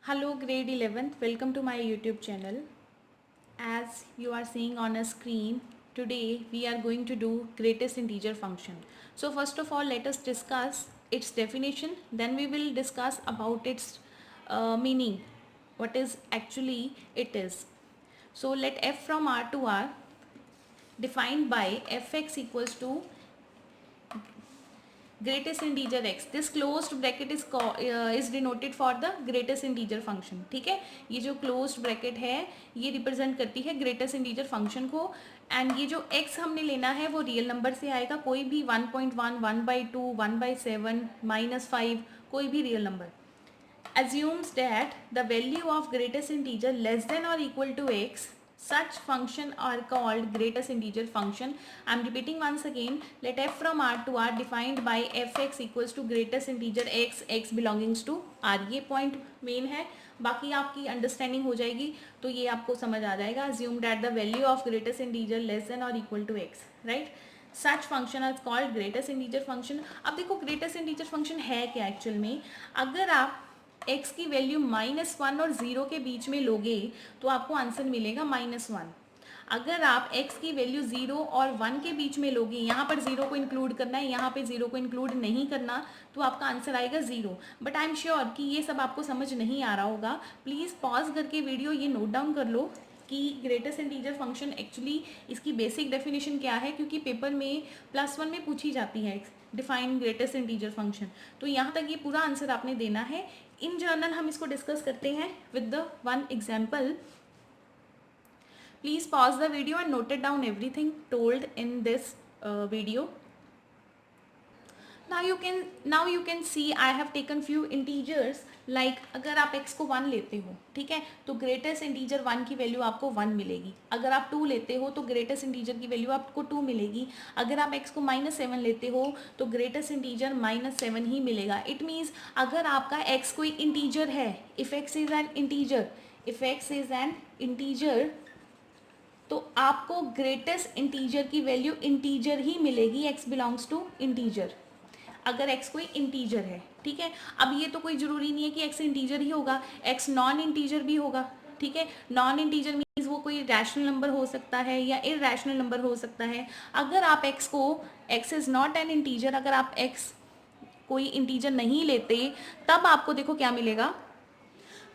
Hello, grade 11th. Welcome to my YouTube channel. As you are seeing on a screen, today we are going to do greatest integer function. So first of all, let us discuss its definition. Then we will discuss about its meaning. What is actually it is. So let f from r to r defined by fx equals to greatest integer x. This closed bracket is denoted for the greatest integer function. ठीक है, ये जो closed bracket है ये represent करती है greatest integer function को, and ये जो x हमने लेना है वो रियल नंबर से आएगा, कोई भी 1.1, 1/2, 1/7, -5, कोई भी real number. Assumes that the value of greatest integer less than or equal to x. Such function are called greatest integer function. I am repeating once again. Let f from r to r defined by fx equals to greatest integer x, x belongs to r. ये point main है, बाकी आपकी understanding हो जाएगी तो ये आपको समझ आ जाएगा. Assume that the value of greatest integer less than or equal to x, right? Such function are called greatest integer function. अब देखो greatest integer function है क्या एक्चुअल में. अगर आप x की वैल्यू -1 और 0 के बीच में लोगे तो आपको आंसर मिलेगा -1. अगर आप x की वैल्यू 0 और 1 के बीच में लोगे, यहाँ पर 0 को इंक्लूड करना है, यहाँ पे 0 को इंक्लूड नहीं करना, तो आपका आंसर आएगा 0. बट आई एम श्योर कि ये सब आपको समझ नहीं आ रहा होगा. प्लीज़ पॉज करके वीडियो ये नोट डाउन कर लो कि ग्रेटेस्ट इंटीजर फंक्शन एक्चुअली इसकी बेसिक डेफिनेशन क्या है, क्योंकि पेपर में +1 में पूछी जाती है डिफाइन ग्रेटेस्ट इंटीजर फंक्शन. तो यहाँ तक ये पूरा आंसर आपने देना है. इन जनरल हम इसको डिस्कस करते हैं with the one example. Please pause the video and note it down everything told in this video. now you can see I have taken few integers. like अगर आप x को 1 लेते हो, ठीक है, तो ग्रेटेस्ट इंटीजर 1 की वैल्यू आपको 1 मिलेगी. अगर आप 2 लेते हो तो ग्रेटेस्ट इंटीजर की वैल्यू आपको 2 मिलेगी. अगर आप x को -7 लेते हो तो ग्रेटेस्ट इंटीजर -7 ही मिलेगा. इट मीन्स अगर आपका x कोई इंटीजर है, if x is an integer, तो आपको ग्रेटेस्ट इंटीजर की वैल्यू इंटीजर ही मिलेगी. x बिलोंग्स टू इंटीजर अगर x कोई इंटीजर है, ठीक है. अब ये तो कोई जरूरी नहीं है कि x इंटीजर ही होगा, x नॉन इंटीजर भी होगा, ठीक है. नॉन इंटीजर मीन्स वो कोई रैशनल नंबर हो सकता है या इरैशनल नंबर हो सकता है. अगर आप x is not an integer, अगर आप x कोई इंटीजर नहीं लेते, तब आपको देखो क्या मिलेगा.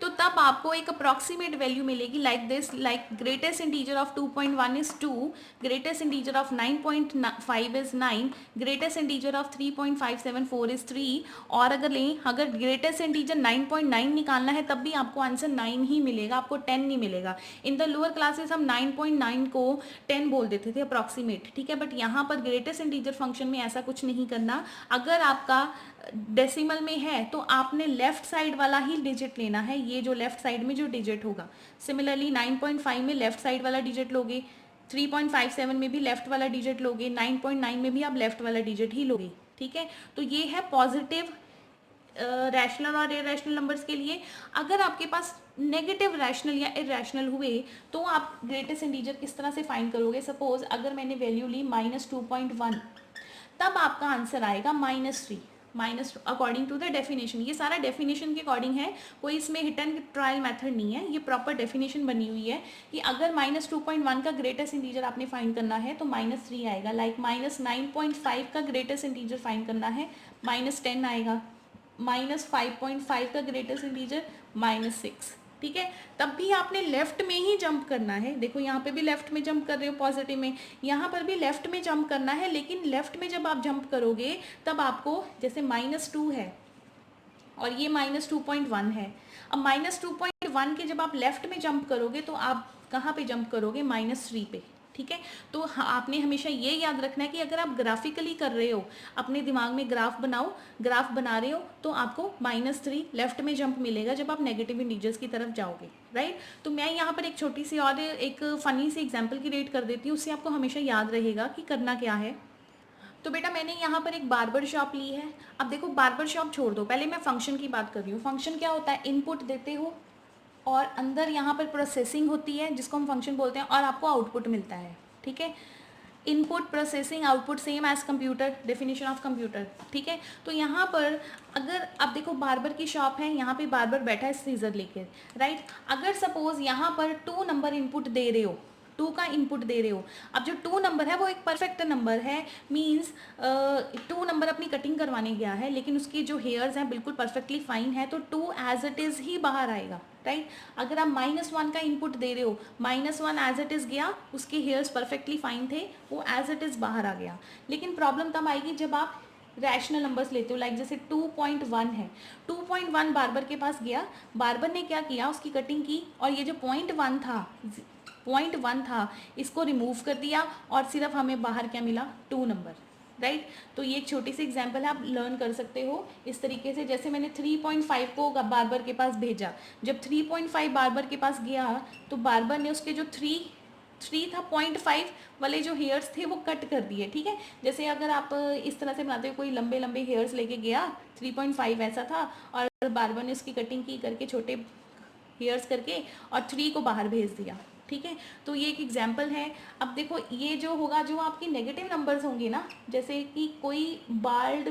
तो तब आपको एक अप्रॉक्सीमेट वैल्यू मिलेगी like this. Like greatest integer of 2.1 is 2, greatest integer of 9.5 is 9, greatest integer of 3.574 is 3. और अगर ग्रेटेस्ट इंटीजर 9.9 निकालना है तब भी आपको आंसर 9 ही मिलेगा, आपको 10 नहीं मिलेगा. इन द लोअर क्लासेस हम 9.9 को 10 बोल देते थे अप्रॉक्सीमेट, ठीक है. बट यहाँ पर ग्रेटेस्ट इंटीजर फंक्शन में ऐसा कुछ नहीं करना. अगर आपका डेसिमल में है तो आपने लेफ्ट साइड वाला ही डिजिट लेना है, ये जो लेफ्ट साइड में जो डिजिट होगा. सिमिलरली 9.5 में लेफ्ट साइड वाला डिजिट लोगे, 3.57 में भी लेफ्ट वाला डिजिट लोगे, 9.9 में भी आप लेफ्ट वाला डिजिट ही लोगे, ठीक है. तो ये है पॉजिटिव रैशनल और इरैशनल नंबर्स के लिए. अगर आपके पास नेगेटिव रैशनल या इरैशनल हुए तो आप ग्रेटेस्ट इंटीजर किस तरह से फाइंड करोगे. सपोज अगर मैंने वैल्यू ली -2.1, तब आपका आंसर आएगा -3 अकॉर्डिंग टू द डेफिनेशन. ये सारा डेफिनेशन के अकॉर्डिंग है, कोई इसमें हिट एंड ट्रायल मेथड नहीं है. ये प्रॉपर डेफिनेशन बनी हुई है कि अगर -2.1 का ग्रेटेस्ट इंटीजर आपने फाइंड करना है तो -3 आएगा. लाइक -9.5 का ग्रेटेस्ट इंटीजर फाइंड करना है, -10 आएगा. -5.5 का ग्रेटेस्ट इंटीजर -6, ठीक है. तब भी आपने लेफ्ट में ही जंप करना है. देखो यहाँ पे भी लेफ्ट में जंप कर रहे हो पॉजिटिव में, यहाँ पर भी लेफ्ट में जंप करना है. लेकिन लेफ्ट में जब आप जंप करोगे तब आपको, जैसे -2 है और ये -2.1 है, अब -2.1 के जब आप लेफ्ट में जंप करोगे तो आप कहाँ पे जंप करोगे, -3 पे, ठीक है. तो आपने हमेशा ये याद रखना है कि अगर आप ग्राफिकली कर रहे हो, अपने दिमाग में ग्राफ बना रहे हो, तो आपको -3 लेफ्ट में जंप मिलेगा जब आप नेगेटिव इंटीजर्स की तरफ जाओगे, राइट. तो मैं यहाँ पर एक छोटी सी और एक फनी सी एग्जांपल क्रिएट कर देती हूँ, उससे आपको हमेशा याद रहेगा कि करना क्या है. तो बेटा मैंने यहाँ पर एक बार्बर शॉप ली है. अब देखो बार्बर शॉप छोड़ दो, पहले मैं फंक्शन की बात कर रही हूँ. फंक्शन क्या होता है, इनपुट देते हो और अंदर यहाँ पर प्रोसेसिंग होती है जिसको हम फंक्शन बोलते हैं, और आपको आउटपुट मिलता है, ठीक है. Input processing output same as computer, definition of computer, ठीक है। तो यहाँ पर अगर आप देखो बार्बर की शॉप है, यहाँ पे बार्बर बैठा है सीजर लेकर, राइट। अगर सपोज यहाँ पर 2 नंबर इनपुट दे रहे हो, 2 का इनपुट दे रहे हो, अब जो 2 नंबर है वो एक परफेक्ट नंबर है, मीन्स 2 नंबर अपनी कटिंग करवाने गया है लेकिन उसके जो हेयर्स हैं बिल्कुल परफेक्टली फाइन है, तो 2 एज इट इज़ ही बाहर आएगा, राइट। अगर आप -1 का इनपुट दे रहे हो, -1 एज इट इज़ गया, उसके हेयर्स परफेक्टली फाइन थे, वो एज इट इज़ बाहर आ गया। लेकिन प्रॉब्लम तब आएगी जब आप रैशनल नंबर्स लेते हो, लाइक जैसे 2.1 है, 2.1 बार्बर के पास गया, बार्बर ने क्या किया, उसकी कटिंग की और ये जो 0.1 था इसको रिमूव कर दिया और सिर्फ हमें बाहर क्या मिला, 2 नंबर, राइट। तो ये एक छोटी सी एग्जांपल है, आप लर्न कर सकते हो इस तरीके से। जैसे मैंने 3.5 को बार्बर के पास भेजा, जब 3.5 बार्बर के पास गया तो बार्बर ने उसके जो 3 था 0.5 वाले जो हेयर्स थे वो कट कर दिए, ठीक है। जैसे अगर आप इस तरह से बनाते हो, कोई लंबे लंबे हेयर्स लेके गया, 3.5 ऐसा था और बार्बर ने उसकी कटिंग की करके छोटे हेयर्स करके और 3 को बाहर भेज दिया, ठीक है। तो ये एक एग्जाम्पल है। अब देखो ये जो होगा, जो आपकी नेगेटिव नंबर्स होंगे ना, जैसे कि कोई बाल्ड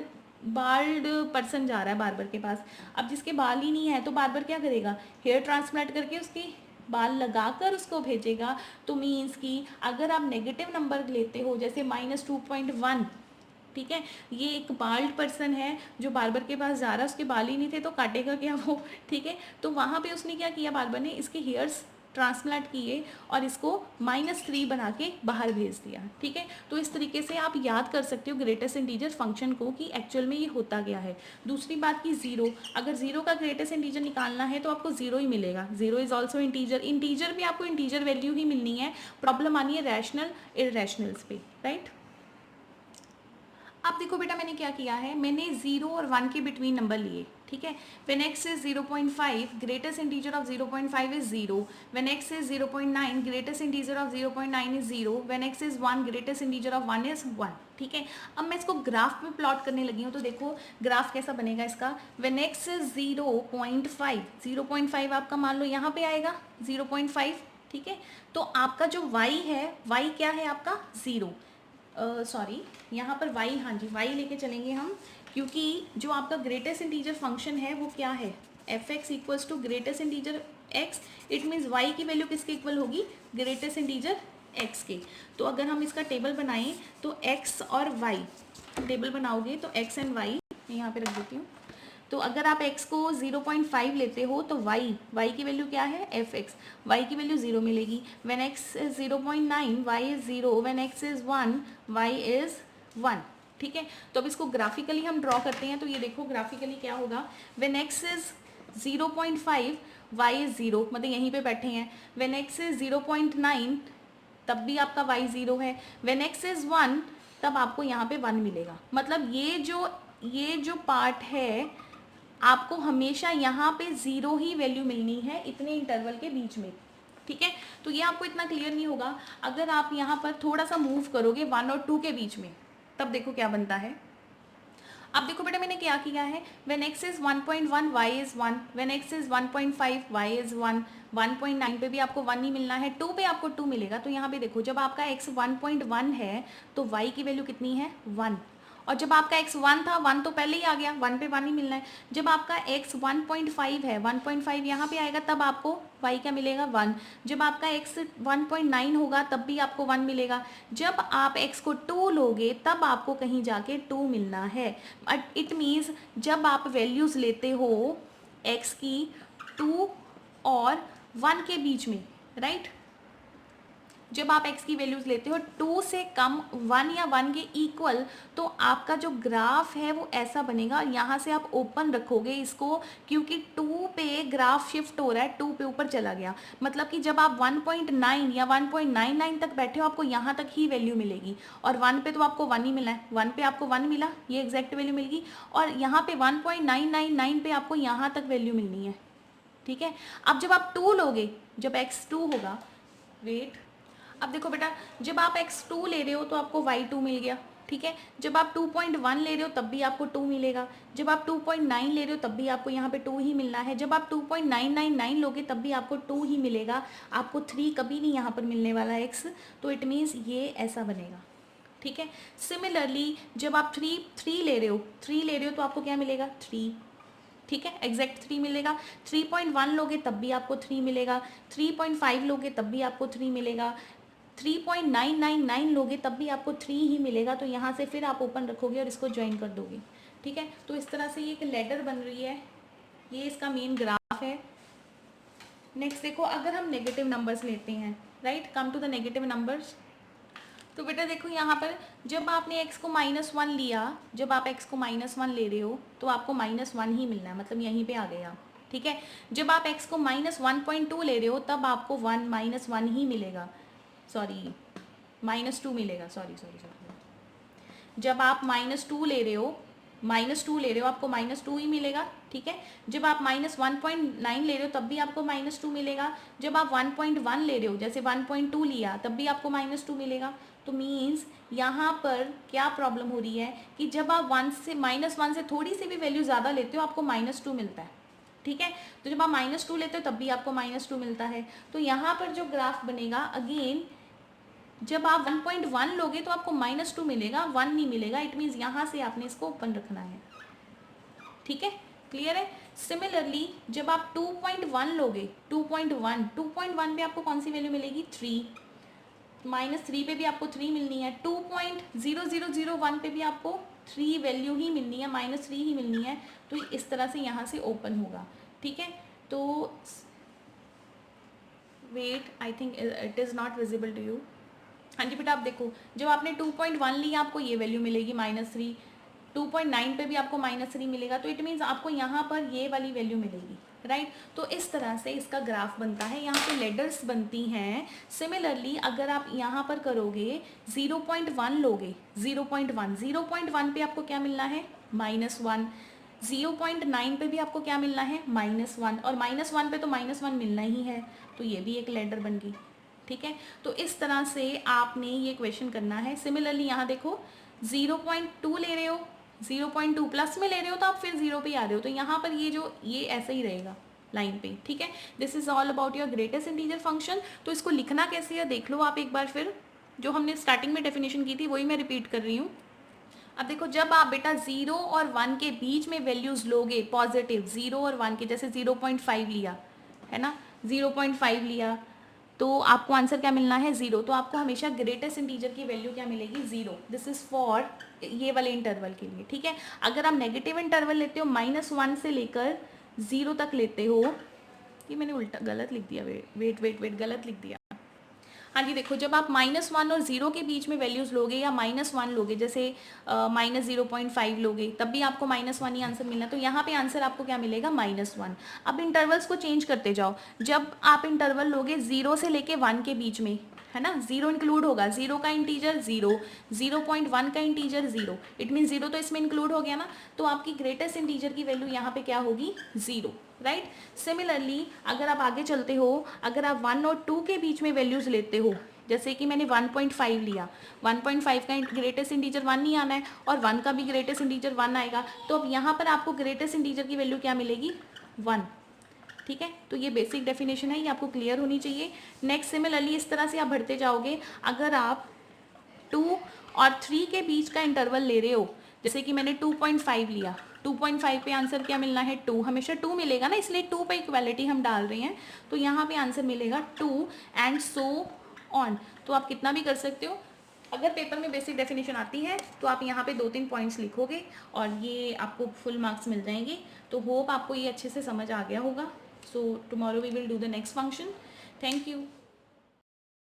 पर्सन जा रहा है बार्बर के पास, अब जिसके बाल ही नहीं है तो बार्बर क्या करेगा, हेयर ट्रांसप्लांट करके उसकी बाल लगाकर उसको भेजेगा। तो मीन्स कि अगर आप नेगेटिव नंबर लेते हो जैसे -2.1, ठीक है, ये एक बाल्ड पर्सन है जो बार्बर के पास जा रहा है, उसके बाल ही नहीं थे तो काटेगा क्या वो, ठीक है। तो वहाँ पे उसने क्या किया, बार्बर ने इसके हेयर्स ट्रांसप्लांट किए और इसको -3 बना के बाहर भेज दिया, ठीक है। तो इस तरीके से आप याद कर सकते हो ग्रेटेस्ट इंटीजर फंक्शन को कि एक्चुअल में ये होता गया है। दूसरी बात की 0, अगर 0 का ग्रेटेस्ट इंटीजर निकालना है तो आपको 0 ही मिलेगा, 0 इज ऑल्सो इंटीजर, इंटीजर भी आपको इंटीजर वैल्यू ही मिलनी है। प्रॉब्लम आनी है रैशनल इररेशनल्स पे, राइट। अब देखो बेटा मैंने क्या किया है, मैंने 0 और 1 के बिटवीन नंबर लिए, ठीक है। When x is 0.5, greatest integer of 0.5 is 0। When x is 0.9, greatest integer of 0.9 is 0। When x is 1, greatest integer of 1 is 1, ठीक है। अब मैं इसको ग्राफ में प्लॉट करने लगी हूँ, तो देखो ग्राफ कैसा बनेगा इसका। व्हेन x इज 0.5, 0.5 आपका मान लो यहाँ पे आएगा 0.5, ठीक है। तो आपका जो y है, y क्या है आपका 0, सॉरी यहाँ पर y, हाँ जी y लेके चलेंगे हम, क्योंकि जो आपका ग्रेटेस्ट इंटीजर फंक्शन है वो क्या है, f(x) equals to greatest integer x। It means y की वैल्यू किसके इक्वल होगी, ग्रेटेस्ट इंटीजर x के। तो अगर हम इसका टेबल बनाएं तो x और y टेबल बनाओगे तो x एंड y यहाँ पे रख देती हूँ। तो अगर आप x को 0.5 लेते हो तो y की वैल्यू क्या है, f(x), y की वैल्यू 0 मिलेगी। When x is 0.9, y is 0। When x is 1, y is 1, ठीक है। तो अब इसको ग्राफिकली हम ड्रॉ करते हैं, तो ये देखो ग्राफिकली क्या होगा। When x is 0.5, y is 0, मतलब यहीं पे बैठे हैं। व्हेन x इज 0.9, तब भी आपका y 0 है। व्हेन x इज 1, तब आपको यहाँ पे 1 मिलेगा। मतलब ये जो पार्ट है आपको हमेशा यहाँ पे 0 ही वैल्यू मिलनी है इतने इंटरवल के बीच में, ठीक है। तो ये आपको इतना क्लियर नहीं होगा, अगर आप यहाँ पर थोड़ा सा मूव करोगे 1 और 2 के बीच में, तब देखो क्या बनता है। अब देखो बेटा मैंने क्या किया है, when x is 1.1, y is 1। When x is 1.5, y is 1। 1.9 पे भी आपको 1 ही मिलना है, 2 पे आपको 2 मिलेगा। तो यहाँ पे देखो जब आपका x 1.1 है तो y की वैल्यू कितनी है, 1। और जब आपका x 1 था, 1 तो पहले ही आ गया, 1 पे 1 ही मिलना है। जब आपका x 1.5 है, 1.5 यहाँ पे आएगा, तब आपको y क्या मिलेगा, 1। जब आपका x 1.9 होगा तब भी आपको 1 मिलेगा। जब आप x को 2 लोगे तब आपको कहीं जाके 2 मिलना है। इट मीन्स जब आप वैल्यूज़ लेते हो x की 2 और 1 के बीच में, राइट, जब आप x की वैल्यूज लेते हो 2 से कम, 1 या 1 के इक्वल, तो आपका जो ग्राफ है वो ऐसा बनेगा। यहाँ से आप ओपन रखोगे इसको, क्योंकि 2 पे ग्राफ शिफ्ट हो रहा है, 2 पे ऊपर चला गया। मतलब कि जब आप 1.9 या 1.99 तक बैठे हो आपको यहाँ तक ही वैल्यू मिलेगी, और 1 पे तो आपको 1 ही मिला है, 1 पे आपको 1 मिला, ये एग्जैक्ट वैल्यू मिलेगी। और यहाँ पे 1.999 पे आपको यहाँ तक वैल्यू मिलनी है, ठीक है। अब जब आप 2 लोगे, जब x 2 होगा, वेट, अब देखो बेटा जब आप x2 ले रहे हो तो आपको y2 मिल गया, ठीक है। जब आप 2.1 ले रहे हो तब भी आपको 2 मिलेगा। जब आप 2.9 ले रहे हो तब भी आपको यहाँ पे 2 ही मिलना है। जब आप 2.999 लोगे तब भी आपको 2 ही मिलेगा, आपको 3 कभी नहीं यहाँ पर मिलने वाला x। तो इट मीन्स ये ऐसा बनेगा, ठीक है। सिमिलरली जब आप थ्री ले रहे हो तो आपको क्या मिलेगा 3, ठीक है, एग्जैक्ट 3 मिलेगा। 3.1 लोगे तब भी आपको 3 मिलेगा, 3.5 लोगे तब भी आपको 3 मिलेगा, 3.999 लोगे तब भी आपको 3 ही मिलेगा। तो यहाँ से फिर आप ओपन रखोगे और इसको ज्वाइन कर दोगे, ठीक है। तो इस तरह से ये एक लैडर बन रही है, ये इसका मेन ग्राफ है। नेक्स्ट देखो, अगर हम नेगेटिव नंबर्स लेते हैं, right, come to the negative numbers. तो बेटा देखो यहाँ पर जब आपने x को -1 लिया, जब आप x को -1 ले रहे हो तो आपको -1 ही मिलना है, मतलब यहीं पे आ गए आप, ठीक है। जब आप x को -1.2 ले रहे हो तब आपको -1 ही मिलेगा, सॉरी -2 मिलेगा, सॉरी। जब आप -2 ले रहे हो, आपको -2 ही मिलेगा, ठीक है। जब आप -1.9 ले रहे हो तब भी आपको -2 मिलेगा। जब आप 1.1 ले रहे हो, जैसे 1.2 लिया तब भी आपको -2 मिलेगा। तो मीन्स यहाँ पर क्या प्रॉब्लम हो रही है कि जब आप -1 से थोड़ी सी भी वैल्यू ज़्यादा लेते हो आपको -2 मिलता है, ठीक है। तो जब आप -2 लेते हो तब भी आपको -2 मिलता है। तो यहाँ पर जो ग्राफ बनेगा, अगेन जब आप 1.1 लोगे तो आपको -2 मिलेगा, 1 नहीं मिलेगा। इट मीन्स यहाँ से आपने इसको ओपन रखना है, ठीक है, क्लियर है। सिमिलरली जब आप 2.1 लोगे, 2.1 पे आपको कौन सी वैल्यू मिलेगी 3, -3 पे भी आपको 3 मिलनी है। 2.0001 पे भी आपको 3 वैल्यू ही मिलनी है, -3 ही मिलनी है। तो इस तरह से यहाँ से ओपन होगा, ठीक है। तो wait, I think it is not visible to you. हाँ जी बेटा, आप देखो जब आपने 2.1 लिया आपको ये वैल्यू मिलेगी -3, 2.9 पे भी आपको -3 मिलेगा। तो इट मीन्स आपको यहाँ पर ये वाली वैल्यू मिलेगी, राइट। तो इस तरह से इसका ग्राफ बनता है, यहाँ पे लेडर्स बनती हैं। सिमिलरली अगर आप यहाँ पर करोगे 0.1 लोगे, 0.1 पे आपको क्या मिलना है -1, 0.9 पे भी आपको क्या मिलना है -1, और -1 पे तो -1 मिलना ही है। तो ये भी एक लेडर बन गई, ठीक है। तो इस तरह से आपने ये क्वेश्चन करना है। सिमिलरली यहाँ देखो 0.2 ले रहे हो, 0.2 प्लस में ले रहे हो तो आप फिर 0 पे आ रहे हो। तो यहाँ पर ये ऐसा ही रहेगा लाइन पे, ठीक है। This is all about your greatest integer function. तो इसको लिखना कैसे है देख लो आप एक बार, फिर जो हमने स्टार्टिंग में डेफिनेशन की थी वही मैं रिपीट कर रही हूँ। अब देखो जब आप बेटा 0 और 1 के बीच में वैल्यूज लोगे पॉजिटिव, 0 और 1 के, जैसे 0.5 लिया है ना, 0.5 लिया तो आपको आंसर क्या मिलना है 0। तो आपको हमेशा ग्रेटेस्ट इंटीजर की वैल्यू क्या मिलेगी 0। दिस इज फॉर ये वाले इंटरवल के लिए, ठीक है। अगर आप नेगेटिव इंटरवल लेते हो, -1 से लेकर 0 तक लेते हो, ये मैंने उल्टा गलत लिख दिया, वेट गलत लिख दिया। हाँ जी देखो, जब आप -1 और 0 के बीच में वैल्यूज लोगे या -1 लोगे, जैसे -0.5 लोगे तब भी आपको -1 ही आंसर मिलना। तो यहाँ पे आंसर आपको क्या मिलेगा -1। अब इंटरवल्स को चेंज करते जाओ। जब आप इंटरवल लोगे 0 से लेके 1 के बीच में, है ना, 0 इंक्लूड होगा, 0 का इंटीजर 0, 0.1 का इंटीजर 0, इट मीन 0 तो इसमें इंक्लूड हो गया ना। तो आपकी ग्रेटेस्ट इंटीजर की वैल्यू यहाँ पे क्या होगी 0, राइट। सिमिलरली अगर आप आगे चलते हो, अगर आप 1 और 2 के बीच में वैल्यूज लेते हो, जैसे कि मैंने 1.5 लिया, 1.5 का ग्रेटेस्ट इंटीजर 1 नहीं आना है और 1 का भी ग्रेटेस्ट इंटीजर 1 आएगा। तो अब यहाँ पर आपको ग्रेटेस्ट इंटीजर की वैल्यू क्या मिलेगी 1, ठीक है। तो ये बेसिक डेफिनेशन है, ये आपको क्लियर होनी चाहिए। नेक्स्ट सिमिलरली इस तरह से आप बढ़ते जाओगे। अगर आप 2 और 3 के बीच का इंटरवल ले रहे हो, जैसे कि मैंने 2.5 लिया, 2.5 पे आंसर क्या मिलना है 2, हमेशा 2 मिलेगा ना, इसलिए 2 पे इक्वालिटी हम डाल रहे हैं। तो यहाँ पे आंसर मिलेगा 2 एंड सो ऑन। तो आप कितना भी कर सकते हो। अगर पेपर में बेसिक डेफिनेशन आती है तो आप यहाँ पे 2-3 पॉइंट्स लिखोगे और ये आपको फुल मार्क्स मिल जाएंगे। तो होप आपको ये अच्छे से समझ आ गया होगा। So tomorrow we will do the next function. Thank you.